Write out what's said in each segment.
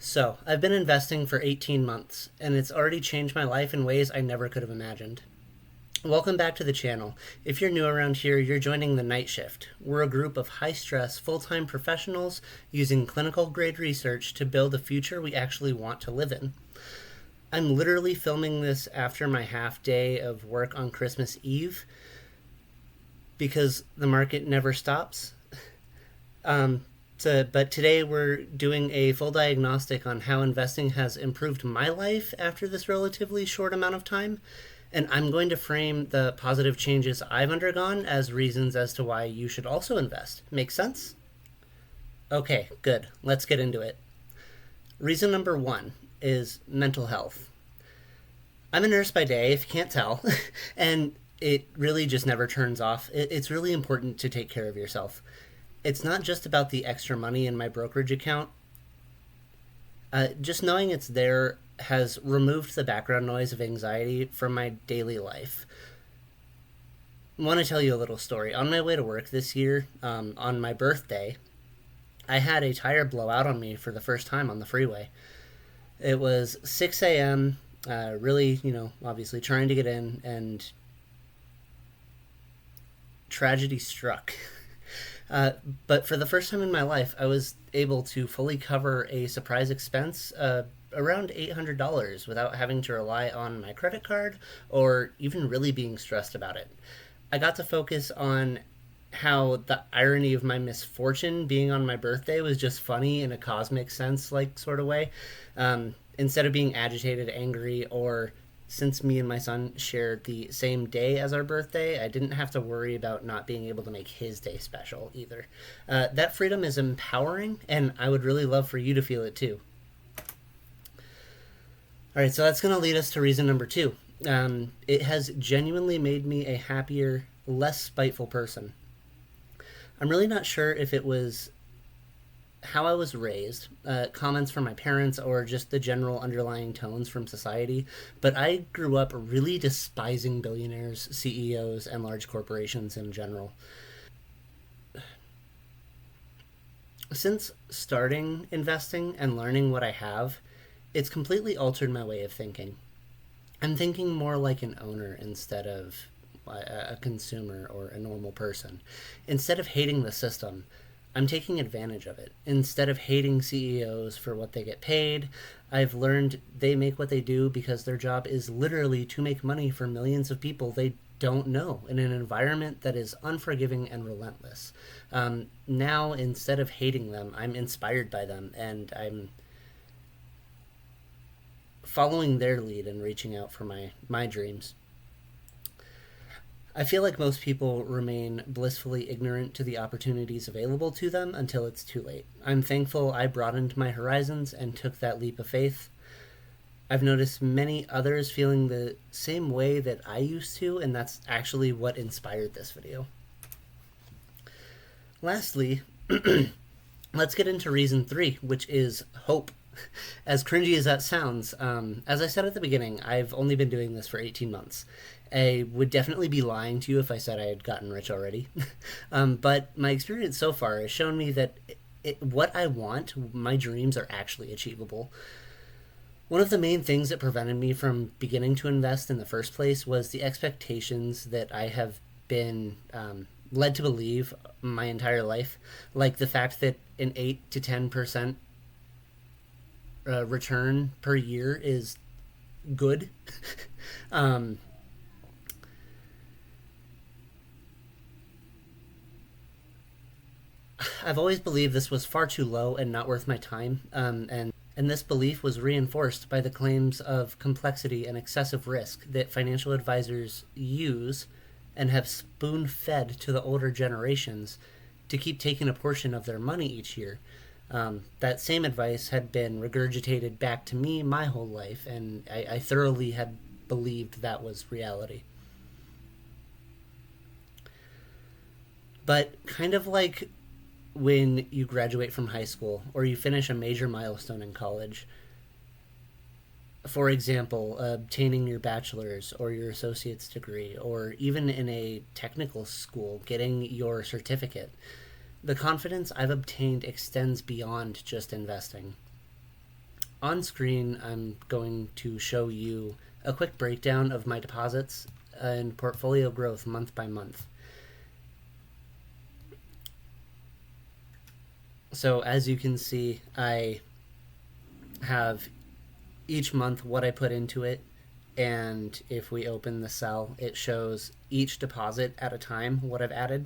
So, I've been investing for 18 months, and it's already changed my life in ways I never could have imagined. Welcome back to the channel. If you're new around here, you're joining the night shift. We're a group of high-stress, full-time professionals using clinical-grade research to build a future we actually want to live in. I'm literally filming this after my half day of work on Christmas Eve because the market never stops. But today we're doing a full diagnostic on how investing has improved my life after this relatively short amount of time. And I'm going to frame the positive changes I've undergone as reasons as to why you should also invest. Make sense? Okay, good. Let's get into it. Reason number one is mental health. I'm a nurse by day, if you can't tell, and it really just never turns off. It's really important to take care of yourself. It's not just about the extra money in my brokerage account. Just knowing it's there has removed the background noise of anxiety from my daily life. I want to tell you a little story. On my way to work this year, on my birthday, I had a tire blowout on me for the first time on the freeway. It was 6 a.m., really, obviously trying to get in, and tragedy struck. But for the first time in my life, I was able to fully cover a surprise expense around $800 without having to rely on my credit card or even really being stressed about it. I got to focus on how the irony of my misfortune being on my birthday was just funny in a cosmic sense, like sort of way. Instead of being agitated, angry, or since me and my son shared the same day as our birthday, I didn't have to worry about not being able to make his day special either. That freedom is empowering, and I would really love for you to feel it too. All right, so that's going to lead us to reason number two. It has genuinely made me a happier, less spiteful person. I'm really not sure if it was how I was raised, comments from my parents, or just the general underlying tones from society, but I grew up really despising billionaires, CEOs, and large corporations in general. Since starting investing and learning what I have, it's completely altered my way of thinking. I'm thinking more like an owner instead of a consumer or a normal person. Instead of hating the system, I'm taking advantage of it. Instead of hating CEOs for what they get paid, I've learned they make what they do because their job is literally to make money for millions of people they don't know in an environment that is unforgiving and relentless. Now, instead of hating them, I'm inspired by them, and I'm following their lead and reaching out for my dreams. I feel like most people remain blissfully ignorant to the opportunities available to them until it's too late. I'm thankful I broadened my horizons and took that leap of faith. I've noticed many others feeling the same way that I used to, and that's actually what inspired this video. Lastly, let's get into reason three, which is hope. As cringy as that sounds, as I said at the beginning, I've only been doing this for 18 months. I would definitely be lying to you if I said I had gotten rich already. But my experience so far has shown me that what I want, my dreams, are actually achievable. One of the main things that prevented me from beginning to invest in the first place was the expectations that I have been led to believe my entire life, like the fact that an 8 to 10% return per year is good. I've always believed this was far too low and not worth my time, and this belief was reinforced by the claims of complexity and excessive risk that financial advisors use and have spoon-fed to the older generations to keep taking a portion of their money each year. That same advice had been regurgitated back to me my whole life, and I thoroughly had believed that was reality. But kind of like when you graduate from high school or you finish a major milestone in college, for example, obtaining your bachelor's or your associate's degree, or even in a technical school, getting your certificate, the confidence I've obtained extends beyond just investing. On screen, I'm going to show you a quick breakdown of my deposits and portfolio growth month by month. So as you can see, I have each month what I put into it, and if we open the cell, it shows each deposit at a time what I've added.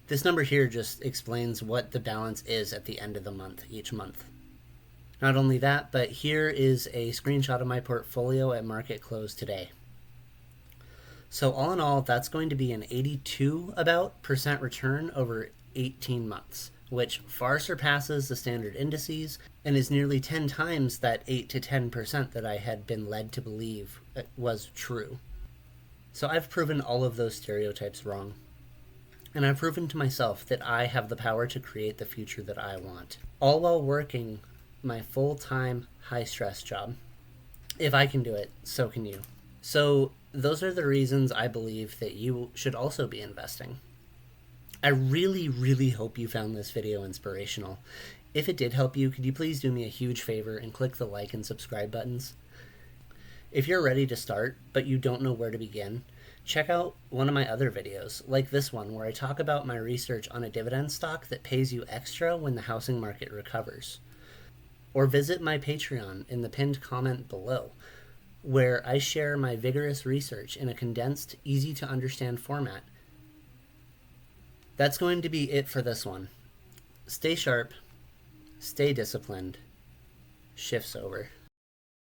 This number here just explains what the balance is at the end of the month, each month. Not only that, but here is a screenshot of my portfolio at market close today. So all in all, that's going to be an 82% return over 18 months, which far surpasses the standard indices and is nearly 10 times that 8 to 10% that I had been led to believe was true. So I've proven all of those stereotypes wrong. And I've proven to myself that I have the power to create the future that I want, all while working my full-time, high-stress job. If I can do it, so can you. So those are the reasons I believe that you should also be investing. I really, really hope you found this video inspirational. If it did help you, could you please do me a huge favor and click the like and subscribe buttons? If you're ready to start, but you don't know where to begin, check out one of my other videos, like this one, where I talk about my research on a dividend stock that pays you extra when the housing market recovers. Or visit my Patreon in the pinned comment below, where I share my vigorous research in a condensed, easy-to-understand format. That's going to be it for this one. Stay sharp, stay disciplined, shifts over.